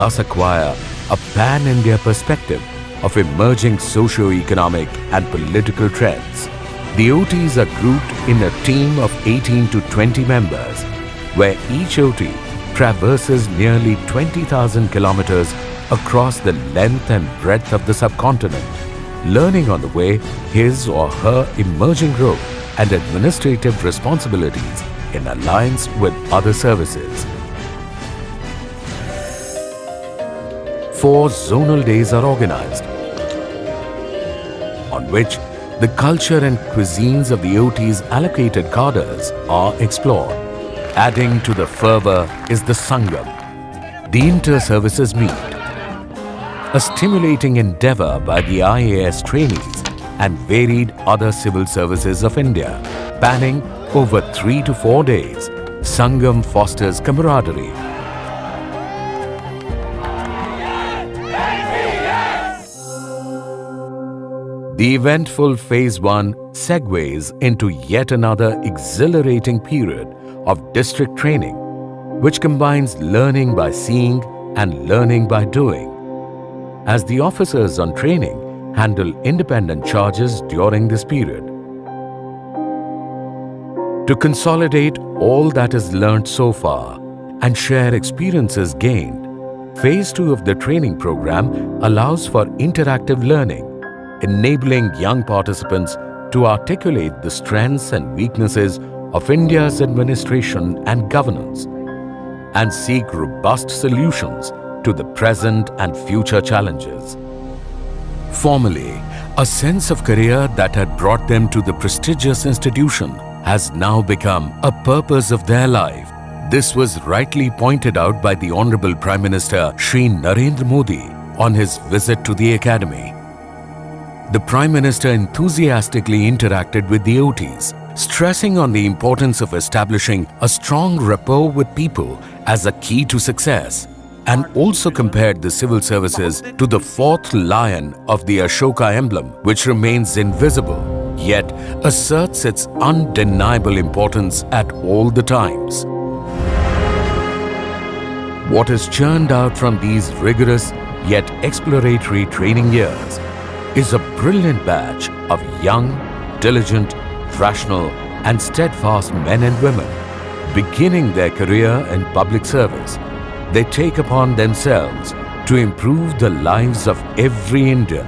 thus acquire a pan-India perspective of emerging socio-economic and political trends. The OTs are grouped in a team of 18 to 20 members, where each OT traverses nearly 20,000 kilometers across the length and breadth of the subcontinent, learning on the way his or her emerging role and administrative responsibilities in alliance with other services. 4 zonal days are organized, on which the culture and cuisines of the OT's allocated cadres are explored. Adding to the fervor is the Sangam, the inter-services meet, a stimulating endeavor by the IAS trainees and varied other civil services of India. Spanning over 3 to 4 days, Sangam fosters camaraderie, the eventful Phase 1 segues into yet another exhilarating period of district training, which combines learning by seeing and learning by doing, as the officers on training handle independent charges during this period. To consolidate all that is learnt so far and share experiences gained, Phase 2 of the training program allows for interactive learning, enabling young participants to articulate the strengths and weaknesses of India's administration and governance and seek robust solutions to the present and future challenges. Formerly, a sense of career that had brought them to the prestigious institution has now become a purpose of their life. This was rightly pointed out by the Honorable Prime Minister Shri Narendra Modi on his visit to the Academy. The Prime Minister enthusiastically interacted with the OTs, stressing on the importance of establishing a strong rapport with people as a key to success, and also compared the civil services to the 4th lion of the Ashoka emblem, which remains invisible, yet asserts its undeniable importance at all the times. What is churned out from these rigorous yet exploratory training years is a brilliant batch of young, diligent, rational and steadfast men and women beginning their career in public service. They take upon themselves to improve the lives of every Indian.